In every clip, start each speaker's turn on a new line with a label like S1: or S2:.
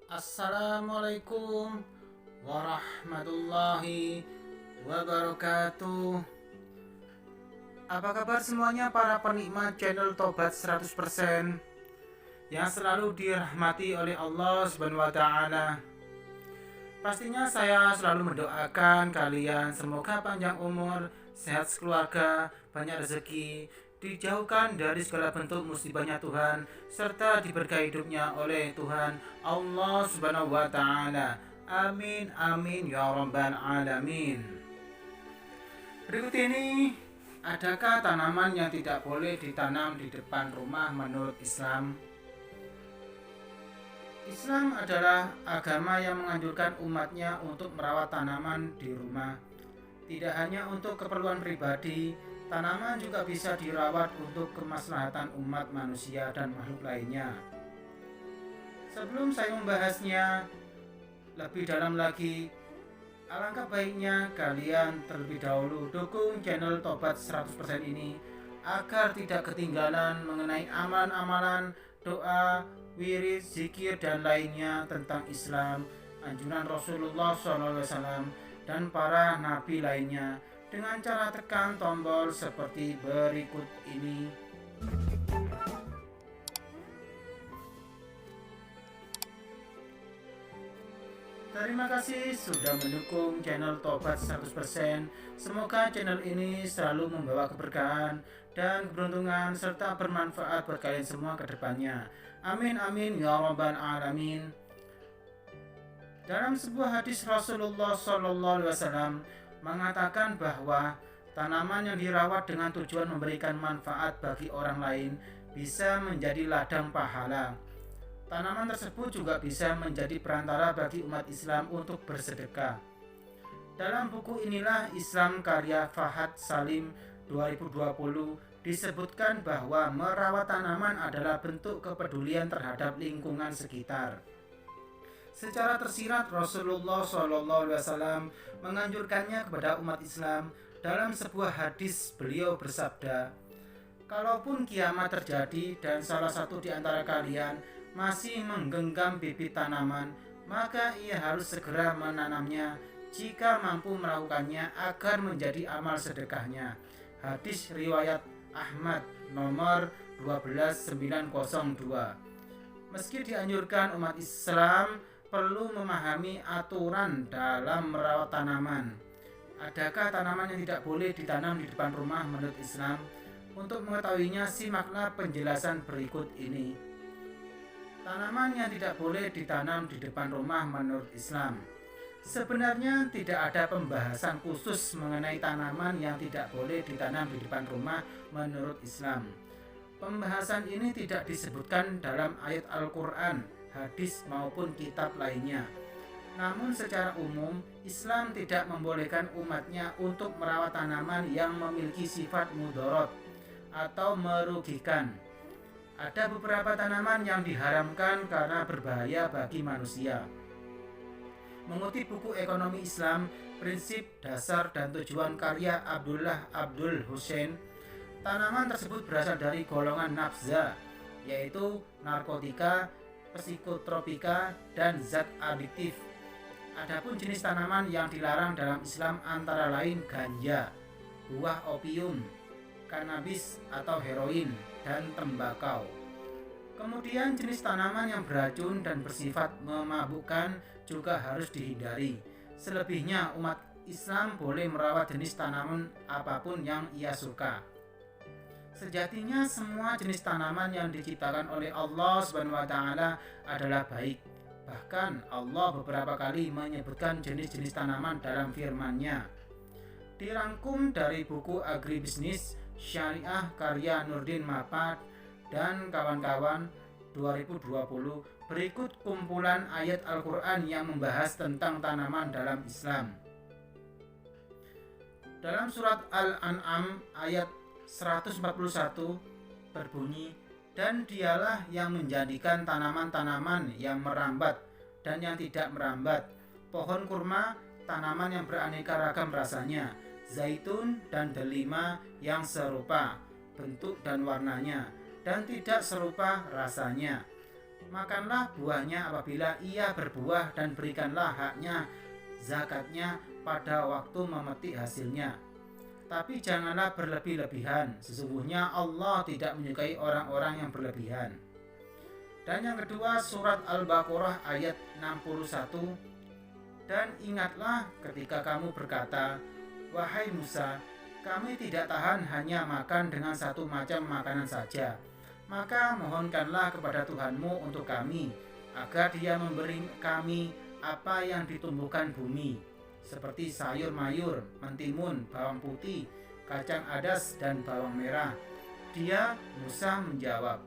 S1: Assalamualaikum warahmatullahi wabarakatuh. Apa kabar semuanya para penikmat channel Tobat 100% yang selalu dirahmati oleh Allah Subhanahu wa taala. Pastinya saya selalu mendoakan kalian semoga panjang umur, sehat sekeluarga, banyak rezeki, dijauhkan dari segala bentuk musibahnya Tuhan, serta diberkahi hidupnya oleh Tuhan Allah Subhanahu wa taala. Amin amin ya rabbal alamin. Berikut ini, adakah tanaman yang tidak boleh ditanam di depan rumah menurut Islam? Islam adalah agama yang menganjurkan umatnya untuk merawat tanaman di rumah. Tidak hanya untuk keperluan pribadi, tanaman juga bisa dirawat untuk kemaslahatan umat manusia dan makhluk lainnya. Sebelum saya membahasnya lebih dalam lagi, alangkah baiknya kalian terlebih dahulu dukung channel Tobat 100% ini agar tidak ketinggalan mengenai amalan-amalan, doa, wirid, zikir, dan lainnya tentang Islam, anjuran Rasulullah SAW, dan para nabi lainnya dengan cara tekan tombol seperti berikut ini. Terima kasih sudah mendukung channel Tobat 100%. Semoga channel ini selalu membawa keberkahan dan keberuntungan serta bermanfaat buat kalian semua ke depannya. Amin amin ya rabbal alamin. Dalam sebuah hadis Rasulullah SAW mengatakan bahwa tanaman yang dirawat dengan tujuan memberikan manfaat bagi orang lain bisa menjadi ladang pahala. Tanaman tersebut juga bisa menjadi perantara bagi umat Islam untuk bersedekah. Dalam buku inilah Islam karya Fahad Salim 2020 disebutkan bahwa merawat tanaman adalah bentuk kepedulian terhadap lingkungan sekitar. Secara tersirat Rasulullah SAW menganjurkannya kepada umat Islam. Dalam sebuah hadis beliau bersabda, "Kalaupun kiamat terjadi dan salah satu di antara kalian masih menggenggam bibit tanaman, maka ia harus segera menanamnya jika mampu melakukannya agar menjadi amal sedekahnya." Hadis riwayat Ahmad nomor 12902. Meski dianjurkan, umat Islam perlu memahami aturan dalam merawat tanaman. Adakah tanaman yang tidak boleh ditanam di depan rumah menurut Islam? Untuk mengetahuinya, simaklah penjelasan berikut ini. Tanaman yang tidak boleh ditanam di depan rumah menurut Islam. Sebenarnya tidak ada pembahasan khusus mengenai tanaman yang tidak boleh ditanam di depan rumah menurut Islam. Pembahasan ini tidak disebutkan dalam ayat Al-Quran, hadis maupun kitab lainnya. Namun secara umum, Islam tidak membolehkan umatnya untuk merawat tanaman yang memiliki sifat mudorot atau merugikan. Ada beberapa tanaman yang diharamkan karena berbahaya bagi manusia. Mengutip buku Ekonomi Islam, Prinsip Dasar dan Tujuan karya Abdullah Abdul Hussein, tanaman tersebut berasal dari golongan nafza, yaitu narkotika, psikotropika, dan zat adiktif. Adapun jenis tanaman yang dilarang dalam Islam antara lain ganja, buah opium, kanabis atau heroin, dan tembakau. Kemudian jenis tanaman yang beracun dan bersifat memabukkan juga harus dihindari. Selebihnya umat Islam boleh merawat jenis tanaman apapun yang ia suka. Sejatinya semua jenis tanaman yang diciptakan oleh Allah SWT adalah baik. Bahkan Allah beberapa kali menyebutkan jenis-jenis tanaman dalam firman-Nya. Dirangkum dari buku Agribisnis Syariah karya Nurdin Mapad dan kawan-kawan 2020, berikut kumpulan ayat Al-Quran yang membahas tentang tanaman dalam Islam. Dalam surat Al-An'am ayat 141 berbunyi, "Dan dialah yang menjadikan tanaman-tanaman yang merambat dan yang tidak merambat, pohon kurma, tanaman yang beraneka ragam rasanya, zaitun dan delima yang serupa bentuk dan warnanya, dan tidak serupa rasanya, Makanlah buahnya apabila ia berbuah dan berikanlah haknya, zakatnya pada waktu memetik hasilnya. Tapi janganlah berlebih-lebihan, sesungguhnya Allah tidak menyukai orang-orang yang berlebihan. Dan yang kedua, surat Al-Baqarah ayat 61. Dan ingatlah ketika kamu berkata, wahai Musa, kami tidak tahan hanya makan dengan satu macam makanan saja. Maka mohonkanlah kepada Tuhanmu untuk kami, agar Dia memberi kami apa yang ditumbuhkan bumi, seperti sayur mayur, mentimun, bawang putih, kacang adas, dan bawang merah. Dia, Musa, menjawab,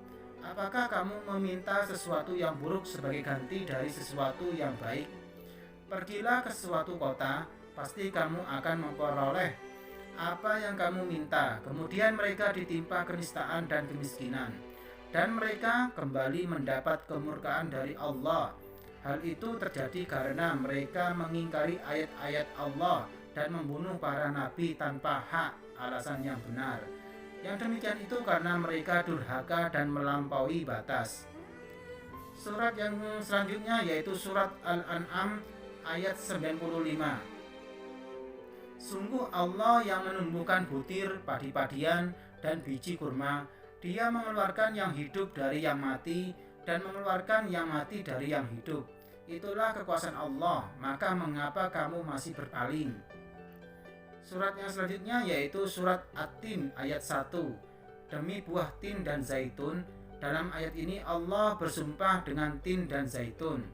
S1: apakah kamu meminta sesuatu yang buruk sebagai ganti dari sesuatu yang baik? Pergilah ke suatu kota, pasti kamu akan memperoleh apa yang kamu minta. Kemudian mereka ditimpa kenistaan dan kemiskinan, dan mereka kembali mendapat kemurkaan dari Allah. Hal itu terjadi karena mereka mengingkari ayat-ayat Allah dan membunuh para nabi tanpa hak alasan yang benar. Yang demikian itu karena mereka durhaka dan melampaui batas. Surat yang selanjutnya yaitu surat Al-An'am ayat 95. Sungguh Allah yang menumbuhkan butir, padi-padian, dan biji kurma. Dia mengeluarkan yang hidup dari yang mati dan mengeluarkan yang mati dari yang hidup. Itulah kekuasaan Allah, maka mengapa kamu masih berpaling? Surat yang selanjutnya yaitu surat At-Tin ayat 1. Demi buah tin dan zaitun, dalam ayat ini Allah bersumpah dengan tin dan zaitun.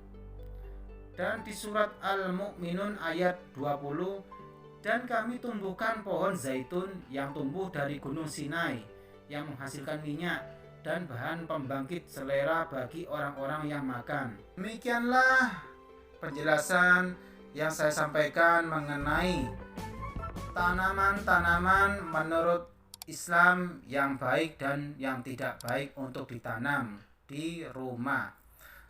S1: Dan di surat Al-Mu'minun ayat 20, dan kami tumbuhkan pohon zaitun yang tumbuh dari gunung Sinai, yang menghasilkan minyak dan bahan pembangkit selera bagi orang-orang yang makan. Demikianlah penjelasan yang saya sampaikan mengenai tanaman-tanaman menurut Islam yang baik dan yang tidak baik untuk ditanam di rumah.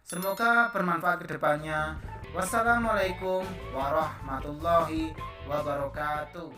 S1: Semoga bermanfaat ke depannya. Wassalamualaikum warahmatullahi wabarakatuh.